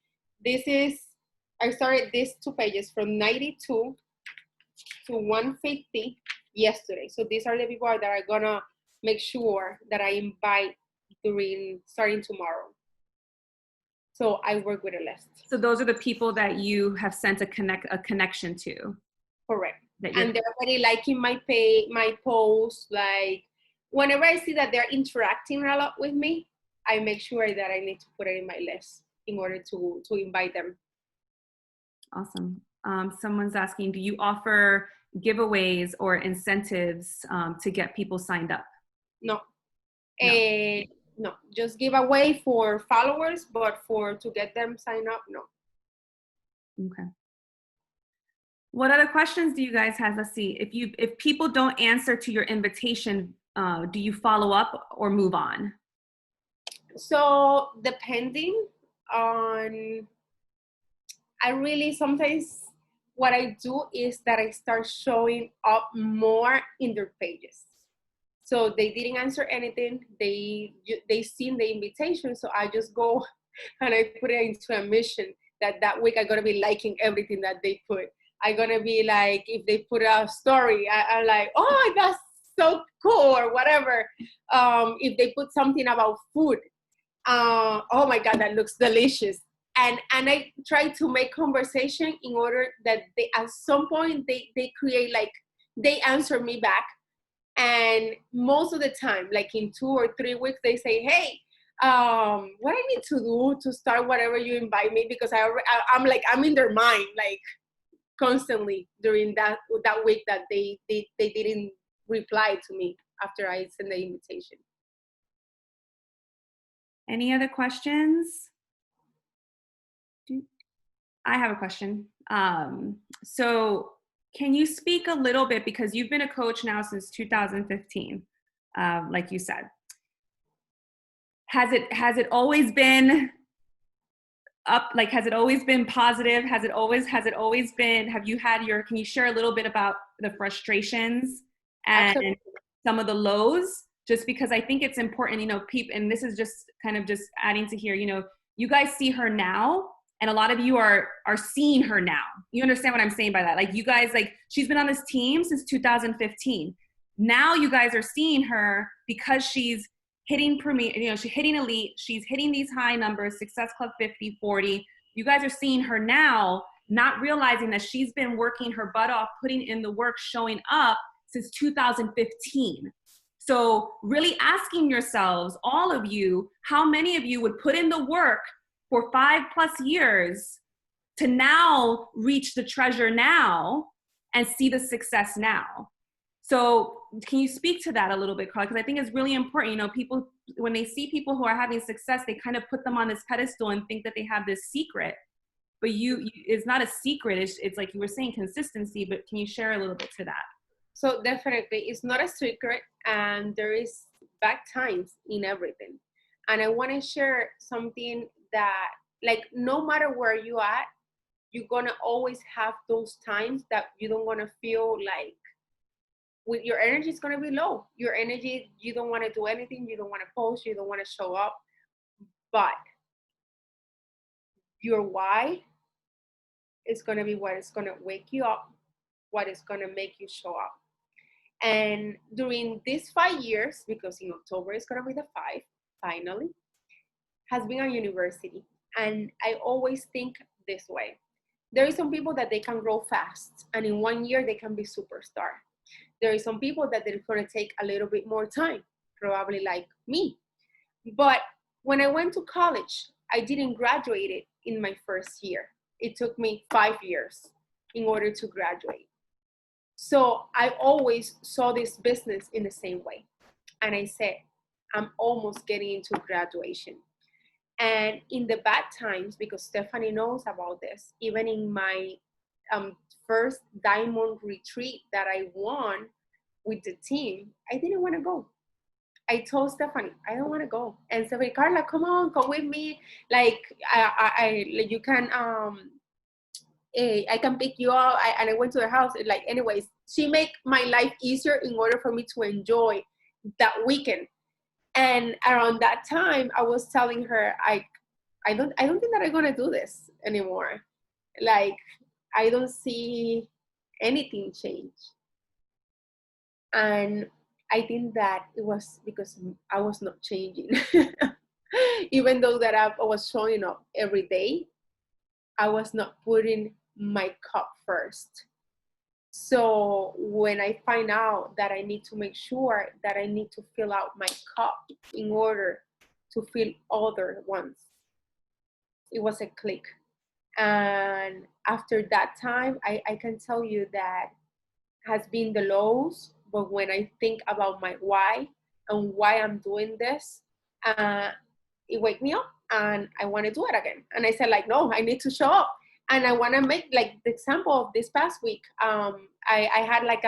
I started these 2 pages from 92 to 150 yesterday. So these are the people that are gonna make sure that I invite during starting tomorrow. So I work with a list. So those are the people that you have sent a connection to. Correct. That And they're already liking my posts. Like whenever I see that they're interacting a lot with me, I make sure that I need to put it in my list in order to invite them. Awesome. Someone's asking, do you offer giveaways or incentives to get people signed up? No. No. No, just give away for followers, but to get them signed up, no. Okay. What other questions do you guys have? Let's see. If people don't answer to your invitation, do you follow up or move on? So depending on, I really sometimes what I do is that I start showing up more in their pages. So they didn't answer anything. They seen the invitation, so I just go and I put it into a mission that week I'm gonna be liking everything that they put. I'm gonna be like, if they put a story, I'm like, oh, that's so cool or whatever. If they put something about food, oh my God, that looks delicious. And I try to make conversation in order that they at some point they create, like, they answer me back. And most of the time, like in 2 or 3 weeks, they say, hey, what I need to do to start whatever you invite me, because I'm in their mind, like constantly during that week that they didn't reply to me after I sent the invitation. Any other questions? I have a question. So can you speak a little bit, because you've been a coach now since 2015, like you said. Has it always been up? Like, has it always been positive? Has it always been, can you share a little bit about the frustrations and Absolutely. some of the lows? Just because I think it's important, people, and this is just kind of just adding to here, you guys see her now, and a lot of you are seeing her now. You understand what I'm saying by that? Like, you guys, like, she's been on this team since 2015. Now you guys are seeing her because she's hitting premier, she's hitting elite, she's hitting these high numbers, Success Club 50, 40. You guys are seeing her now, not realizing that she's been working her butt off, putting in the work, showing up since 2015. So really asking yourselves, all of you, how many of you would put in the work for 5+ years to now reach the treasure now and see the success now? So can you speak to that a little bit, Karla? Because I think it's really important. People, when they see people who are having success, they kind of put them on this pedestal and think that they have this secret. But it's not a secret. It's like you were saying, consistency. But can you share a little bit to that? So definitely, it's not a secret, and there is bad times in everything. And I want to share something that, like, no matter where you at, you're gonna always have those times that you don't want to feel like with your energy is gonna be low. Your energy, you don't want to do anything, you don't want to post, you don't want to show up. But your why is gonna be what is gonna wake you up, what is gonna make you show up. And during these 5 years, because in October is going to be the 5, finally, has been a university. And I always think this way. There are some people that they can grow fast, and in 1 year they can be superstar. There are some people that it's going to take a little bit more time, probably like me. But when I went to college, I didn't graduate it in my first year. It took me 5 years in order to graduate. So I always saw this business in the same way. And I said, I'm almost getting into graduation. And in the bad times, because Stephanie knows about this, even in my first diamond retreat that I won with the team, I didn't want to go. I told Stephanie, I don't want to go. And Stephanie, Karla, come with me. Like, you can, I can pick you up. And I went to her house. Like, anyways, she made my life easier in order for me to enjoy that weekend. And around that time, I was telling her, I don't think that I'm gonna do this anymore. Like, I don't see anything change. And I think that it was because I was not changing. Even though that I was showing up every day, I was not putting my cup first. So when I find out that I need to make sure that I need to fill out my cup in order to fill other ones, it was a click. And after that time, I can tell you that has been the lows, but when I think about my why and why I'm doing this, it wake me up and I want to do it again. And I said, like, no, I need to show up. And I want to make, like, the example of this past week. I had like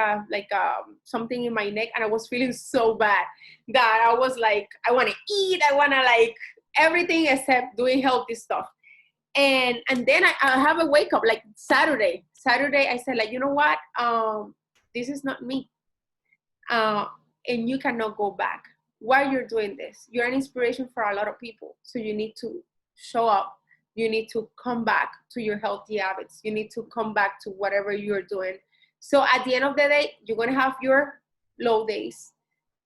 something in my neck, and I was feeling so bad that I was like, I want to eat, I want to like everything except doing healthy stuff. And then I have a wake up, like Saturday I said, like, you know what, this is not me, and you cannot go back. Why you're doing this, you're an inspiration for a lot of people, so you need to show up. You need to come back to your healthy habits. You need to come back to whatever you're doing. So at the end of the day, you're going to have your low days.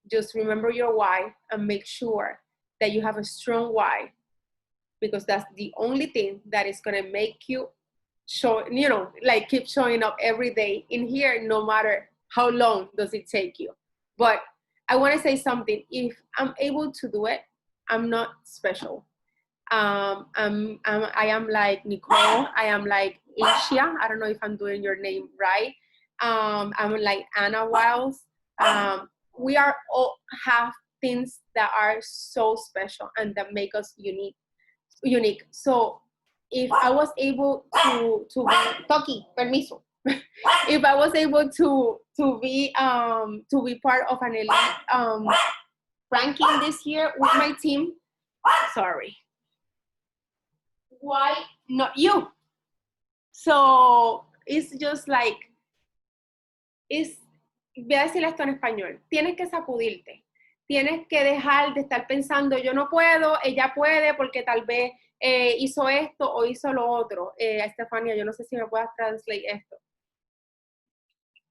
Just remember your why and make sure that you have a strong why, because that's the only thing that is going to make you show, like keep showing up every day in here, no matter how long does it take you. But I want to say something. If I'm able to do it, I'm not special. I am like Nicole. I am like Asia. I don't know if I'm doing your name right. I'm like Anna Wiles. We are all have things that are so special and that make us unique. So if I was able to Toki, permiso. If I was able to be part of an elite ranking this year with my team, sorry. Why not you? So it's just like, voy a decir esto en español, tienes que sacudirte, tienes que dejar de estar pensando, yo no puedo, ella puede porque tal vez hizo esto o hizo lo otro. Estefania, yo no sé si me puedas translate esto.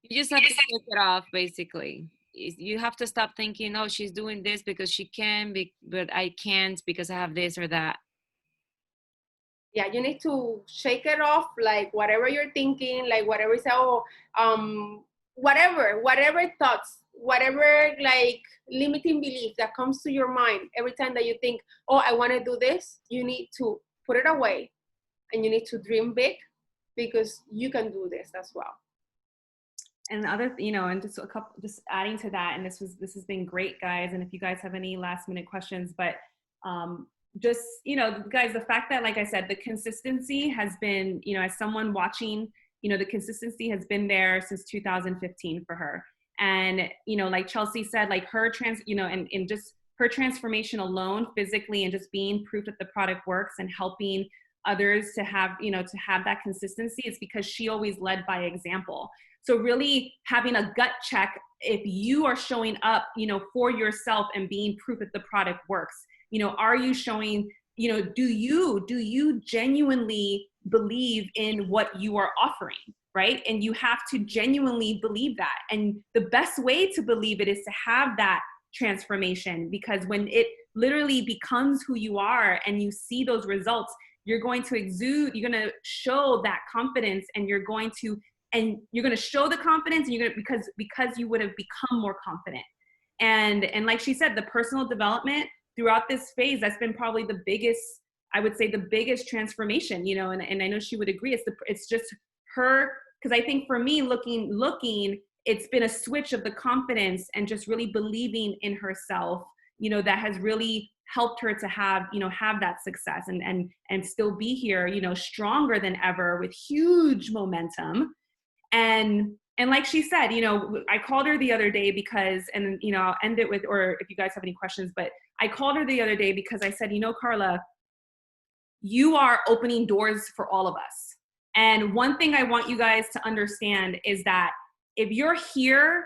You just have to take it off, basically. You have to stop thinking, oh, she's doing this because she can, but I can't because I have this or that. Yeah, you need to shake it off, like whatever you're thinking, like whatever you say, whatever thoughts, whatever like limiting belief that comes to your mind every time that you think, oh, I want to do this, you need to put it away and you need to dream big, because you can do this as well. And other, and just adding to that, and this has been great, guys. And if you guys have any last minute questions, but just, guys, the fact that, like I said, the consistency has been, as someone watching, the consistency has been there since 2015 for her. And, like Chelsea said, like her and just her transformation alone physically, and just being proof that the product works and helping others to have, to have that consistency, is because she always led by example. So really having a gut check, if you are showing up, for yourself and being proof that the product works, are you showing, do you genuinely believe in what you are offering, right? And you have to genuinely believe that. And the best way to believe it is to have that transformation, because when it literally becomes who you are and you see those results, you're going to exude, you're going to show that confidence, and you're going to show the confidence, and you're going to, because you would have become more confident. And like she said, the personal development throughout this phase, that's been probably the biggest, I would say the biggest transformation, and I know she would agree. It's just her, because I think for me, looking, it's been a switch of the confidence and just really believing in herself, that has really helped her to have that success and still be here, stronger than ever with huge momentum. And like she said, I called her the other day because, and I'll end it with, or if you guys have any questions, but I called her the other day because I said, Karla, you are opening doors for all of us. And one thing I want you guys to understand is that if you're here,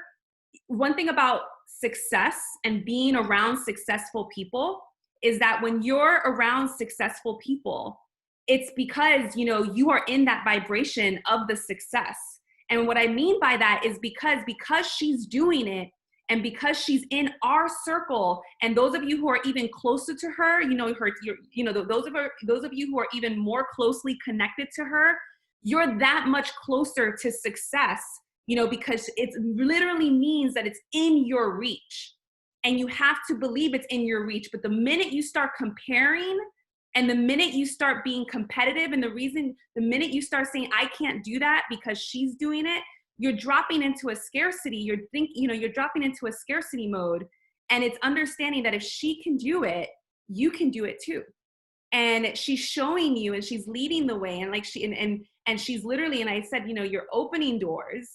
one thing about success and being around successful people is that when you're around successful people, it's because, you are in that vibration of the success. And what I mean by that is because she's doing it, and because she's in our circle, and those of you who are even closer to her, those of you who are even more closely connected to her, you're that much closer to success, because it literally means that it's in your reach. And you have to believe it's in your reach. But the minute you start comparing, and the minute you start being competitive, and the minute you start saying, I can't do that because she's doing it, you're dropping into a scarcity. You're dropping into a scarcity mode. And it's understanding that if she can do it, you can do it too. And she's showing you, and she's leading the way. And like and she's literally, and I said, you're opening doors,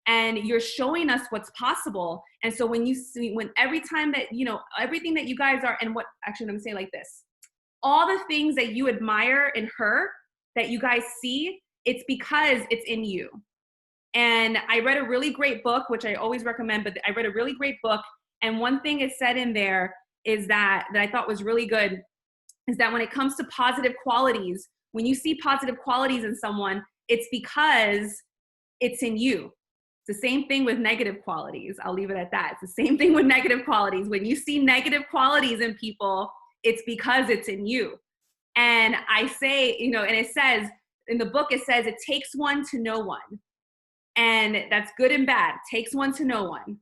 and you're showing us what's possible. And so when every time that, everything that you guys are, and actually, let me say it like this, all the things that you admire in her, that you guys see, it's because it's in you. And I read a really great book, which I always recommend, but I read a really great book. And one thing it said in there is that I thought was really good, is that when it comes to positive qualities, when you see positive qualities in someone, it's because it's in you. It's the same thing with negative qualities. I'll leave it at that. It's the same thing with negative qualities. When you see negative qualities in people, it's because it's in you. And I say, and it says, in the book, it says, it takes one to know one. And that's good and bad. Takes one to know one.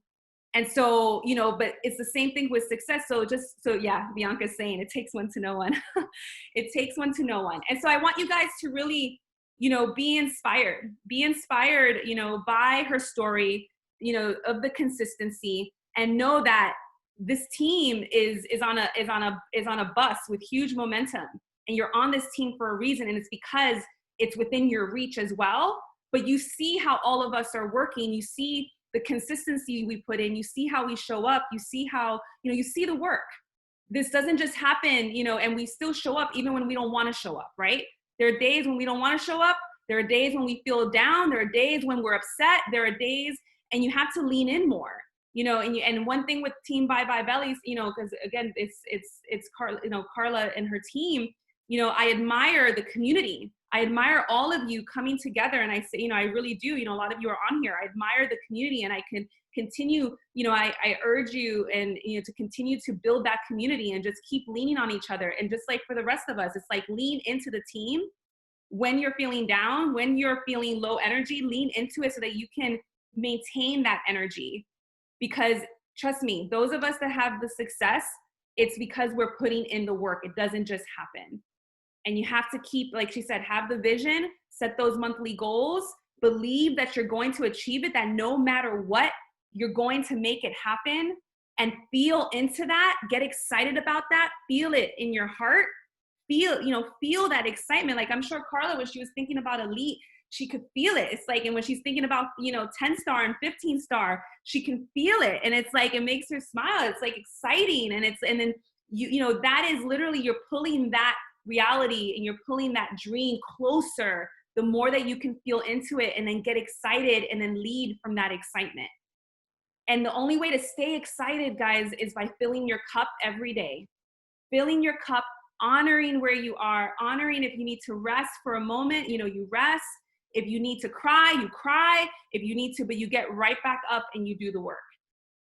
And so, but it's the same thing with success. So yeah, Bianca's saying it takes one to know one. It takes one to know one. And so I want you guys to really, be inspired by her story, of the consistency, and know that this team is on a bus with huge momentum, and you're on this team for a reason. And it's because it's within your reach as well. But you see how all of us are working. You see the consistency we put in. You see how we show up. You see how, you see the work. This doesn't just happen, and we still show up even when we don't want to show up, right? There are days when we don't want to show up. There are days when we feel down. There are days when we're upset. There are days, and you have to lean in more, and one thing with Team Bye Bye Bellies, because again, it's Karla, Karla and her team, I admire the community. I admire all of you coming together. And I say, I really do, a lot of you are on here. I admire the community, and I can continue, I urge you and, to continue to build that community and just keep leaning on each other. And just like for the rest of us, it's like lean into the team. When you're feeling down, when you're feeling low energy, lean into it so that you can maintain that energy. Because trust me, those of us that have the success, it's because we're putting in the work. It doesn't just happen. And you have to keep, like she said, have the vision, set those monthly goals, believe that you're going to achieve it, that no matter what, you're going to make it happen, and feel into that, get excited about that, feel it in your heart, feel that excitement. Like I'm sure Karla, when she was thinking about Elite, she could feel it. It's like, and when she's thinking about, 10-star and 15-star, she can feel it. And it's like, it makes her smile. It's like exciting. And then that is literally, you're pulling that reality and you're pulling that dream closer the more that you can feel into it, and then get excited and then lead from that excitement. And the only way to stay excited, guys, is by filling your cup every day. Filling your cup, honoring where you are, honoring if you need to rest for a moment, you rest. If you need to cry, you cry. If you need to, but you get right back up and you do the work.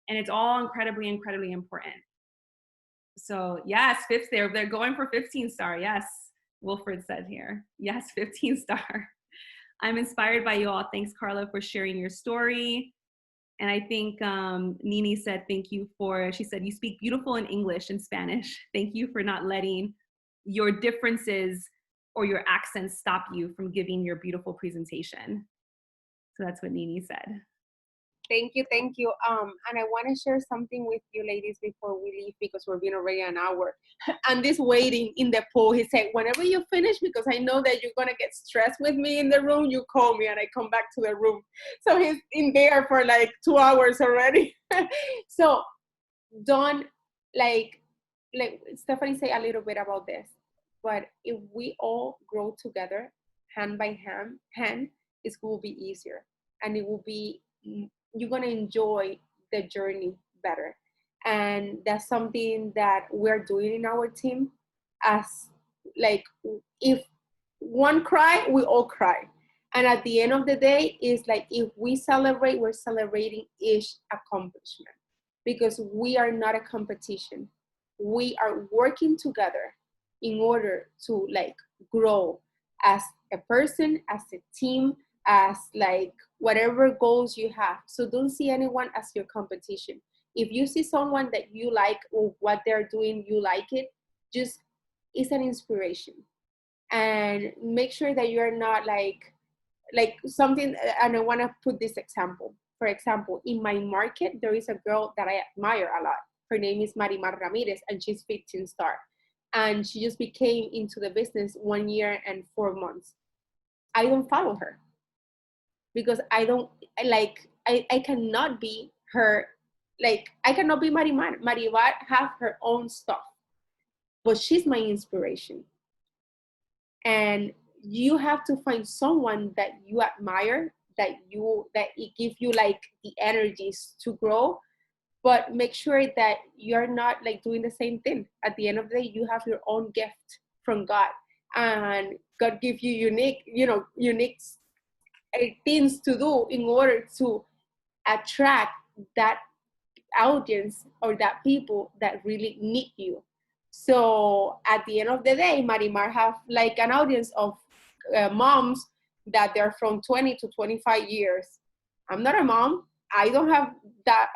And it's all incredibly, incredibly important. So yes, they're going for 15-star. Yes, Wilfred said here. Yes, 15-star. I'm inspired by you all. Thanks, Karla, for sharing your story. And I think Nini said, she said, you speak beautiful in English and Spanish. Thank you for not letting your differences or your accents stop you from giving your beautiful presentation. So that's what Nini said. Thank you. And I want to share something with you ladies before we leave, because we're being already an hour. And this waiting in the pool, he said, whenever you finish, because I know that you're going to get stressed with me in the room, you call me and I come back to the room. So he's in there for like 2 hours already. So don't like Stephanie say a little bit about this, but if we all grow together, hand by hand, it will be easier, and it will be, you're going to enjoy the journey better. And that's something that we're doing in our team. As like, if one cry, we all cry. And at the end of the day, it's like if we celebrate, we're celebrating each accomplishment because we are not a competition. We are working together in order to like grow as a person, as a team, as like whatever goals you have. So don't see anyone as your competition. If you see someone that you like or what they're doing, you like it, just it's an inspiration. And make sure that you're not like something, and I want to put this example. For example, in my market, there is a girl that I admire a lot. Her name is Marimar Ramirez, and she's 15 star. And she just became into the business 1 year and 4 months. I don't follow her because I don't like, I cannot be her, like, I cannot be Marimar. Marimar have her own stuff, but she's my inspiration. And you have to find someone that you admire, that it gives you like the energies to grow, but make sure that you're not like doing the same thing. At the end of the day, you have your own gift from God, and God gives you unique things to do in order to attract that audience or that people that really need you. So at the end of the day, Marimar have like an audience of moms that they're from 20 to 25 years. I'm not a mom. I don't have that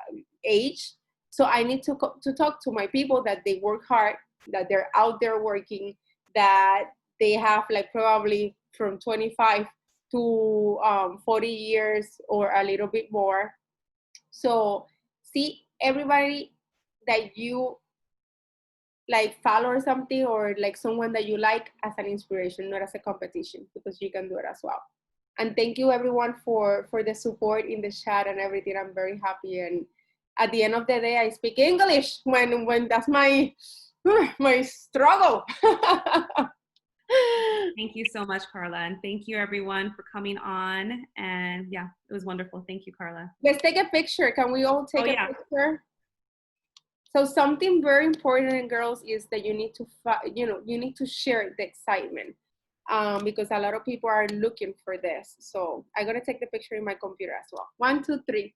age. So I need to talk to my people that they work hard, that they're out there working, that they have like probably from 25 to 40 years or a little bit more. So see everybody that you like follow or something, or like someone that you like as an inspiration, not as a competition, because you can do it as well. And thank you everyone for the support in the chat and everything. I'm very happy. And at the end of the day, I speak English when that's my my struggle. Thank you so much, Karla. And thank you everyone for coming on. And yeah, it was wonderful. Thank you, Karla. Let's take a picture. Can we all take a picture? So something very important, girls, is that you need to, you need to share the excitement, because a lot of people are looking for this. So I'm gonna take the picture in my computer as well. 1, 2, 3.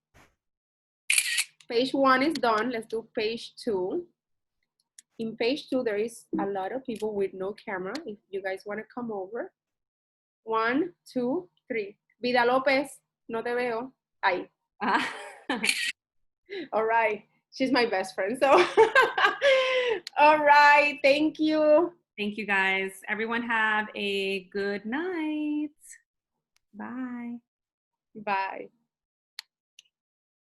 Page 1 is done. Let's do page 2. In page 2, there is a lot of people with no camera. If you guys want to come over. 1, 2, 3. Vida Lopez, no te veo. Ahí. All right. She's my best friend. So, all right. Thank you. Thank you, guys. Everyone have a good night. Bye. Bye.